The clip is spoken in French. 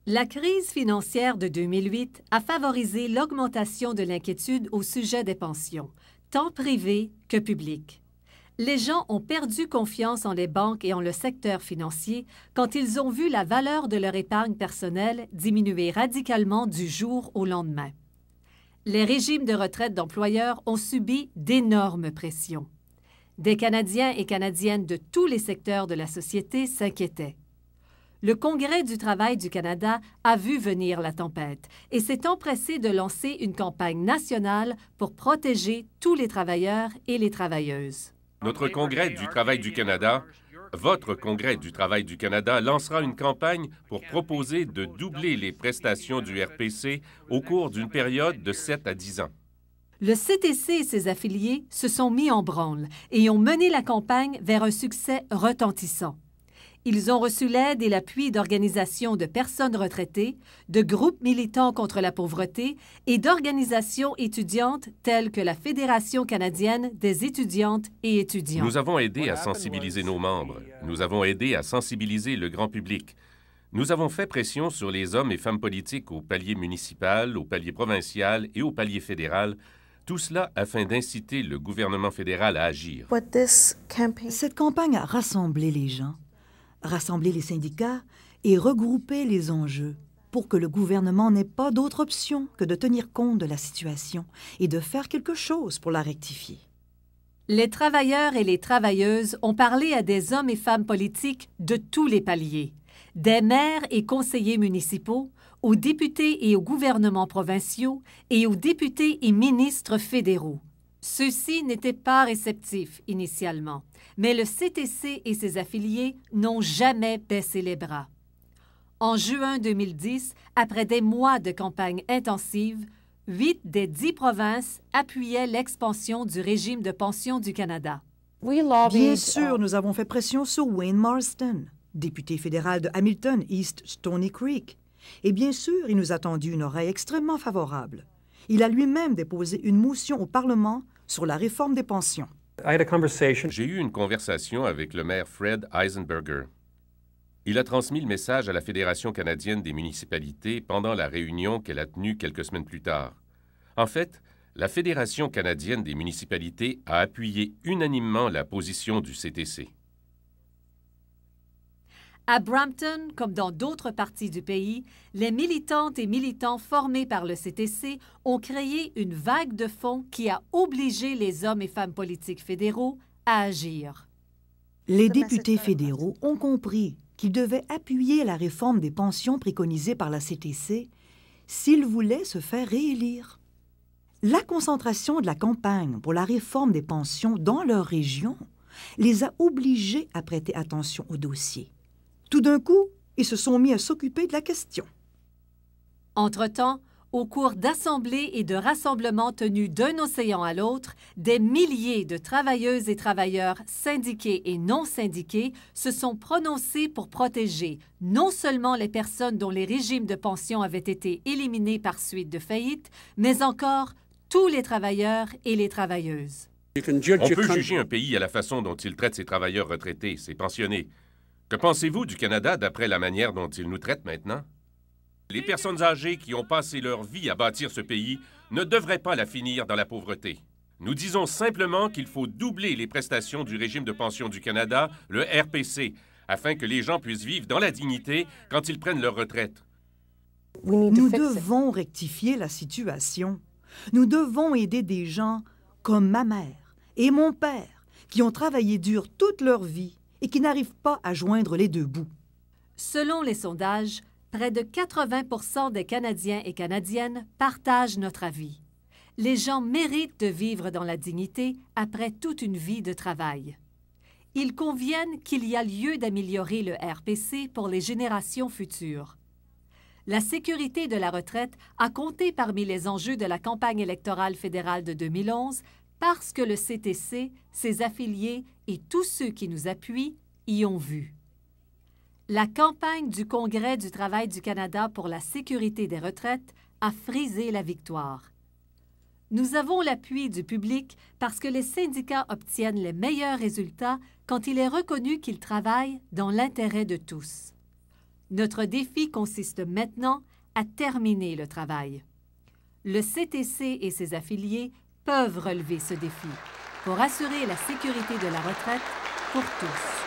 La crise financière de 2008 a favorisé l'augmentation de l'inquiétude au sujet des pensions, tant privées que publiques. Les gens ont perdu confiance en les banques et en le secteur financier quand ils ont vu la valeur de leur épargne personnelle diminuer radicalement du jour au lendemain. Les régimes de retraite d'employeurs ont subi d'énormes pressions. Des Canadiens et Canadiennes de tous les secteurs de la société s'inquiétaient. Le Congrès du travail du Canada a vu venir la tempête et s'est empressé de lancer une campagne nationale pour protéger tous les travailleurs et les travailleuses. Notre Congrès du travail du Canada, votre Congrès du travail du Canada lancera une campagne pour proposer de doubler les prestations du RPC au cours d'une période de 7 à 10 ans. Le CTC et ses affiliés se sont mis en branle et ont mené la campagne vers un succès retentissant. Ils ont reçu l'aide et l'appui d'organisations de personnes retraitées, de groupes militants contre la pauvreté et d'organisations étudiantes telles que la Fédération canadienne des étudiantes et étudiants. Nous avons aidé à sensibiliser nos membres. Nous avons aidé à sensibiliser le grand public. Nous avons fait pression sur les hommes et femmes politiques au palier municipal, au palier provincial et au palier fédéral, tout cela afin d'inciter le gouvernement fédéral à agir. Cette campagne a rassemblé les gens, rassemblé les syndicats et regroupé les enjeux pour que le gouvernement n'ait pas d'autre option que de tenir compte de la situation et de faire quelque chose pour la rectifier. Les travailleurs et les travailleuses ont parlé à des hommes et femmes politiques de tous les paliers, des maires et conseillers municipaux, aux députés et aux gouvernements provinciaux et aux députés et ministres fédéraux. Ceux-ci n'étaient pas réceptifs initialement, mais le CTC et ses affiliés n'ont jamais baissé les bras. En juin 2010, après des mois de campagne intensive, 8 des 10 provinces appuyaient l'expansion du régime de pension du Canada. Bien sûr, nous avons fait pression sur Wayne Marston, député fédéral de Hamilton East Stony Creek. Et bien sûr, il nous a tendu une oreille extrêmement favorable. Il a lui-même déposé une motion au Parlement sur la réforme des pensions. J'ai eu une conversation avec le maire Fred Eisenberger. Il a transmis le message à la Fédération canadienne des municipalités pendant la réunion qu'elle a tenue quelques semaines plus tard. En fait, la Fédération canadienne des municipalités a appuyé unanimement la position du CTC. À Brampton, comme dans d'autres parties du pays, les militantes et militants formés par le CTC ont créé une vague de fonds qui a obligé les hommes et femmes politiques fédéraux à agir. Les députés fédéraux ont compris qu'ils devaient appuyer la réforme des pensions préconisée par la CTC s'ils voulaient se faire réélire. La concentration de la campagne pour la réforme des pensions dans leur région les a obligés à prêter attention au dossier. Tout d'un coup, ils se sont mis à s'occuper de la question. Entre-temps, au cours d'assemblées et de rassemblements tenus d'un océan à l'autre, des milliers de travailleuses et travailleurs syndiqués et non syndiqués se sont prononcés pour protéger non seulement les personnes dont les régimes de pension avaient été éliminés par suite de faillite, mais encore tous les travailleurs et les travailleuses. On peut juger un pays à la façon dont il traite ses travailleurs retraités, ses pensionnés. Que pensez-vous du Canada d'après la manière dont il nous traite maintenant? Les personnes âgées qui ont passé leur vie à bâtir ce pays ne devraient pas la finir dans la pauvreté. Nous disons simplement qu'il faut doubler les prestations du régime de pension du Canada, le RPC, afin que les gens puissent vivre dans la dignité quand ils prennent leur retraite. Nous devons rectifier la situation. Nous devons aider des gens comme ma mère et mon père qui ont travaillé dur toute leur vie et qui n'arrivent pas à joindre les deux bouts. Selon les sondages, près de 80 des Canadiens et Canadiennes partagent notre avis. Les gens méritent de vivre dans la dignité après toute une vie de travail. Ils conviennent qu'il y a lieu d'améliorer le RPC pour les générations futures. La sécurité de la retraite a compté parmi les enjeux de la campagne électorale fédérale de 2011 parce que le CTC, ses affiliés et tous ceux qui nous appuient y ont vu. La campagne du Congrès du travail du Canada pour la sécurité des retraites a frisé la victoire. Nous avons l'appui du public parce que les syndicats obtiennent les meilleurs résultats quand il est reconnu qu'ils travaillent dans l'intérêt de tous. Notre défi consiste maintenant à terminer le travail. Le CTC et ses affiliés peuvent relever ce défi pour assurer la sécurité de la retraite pour tous.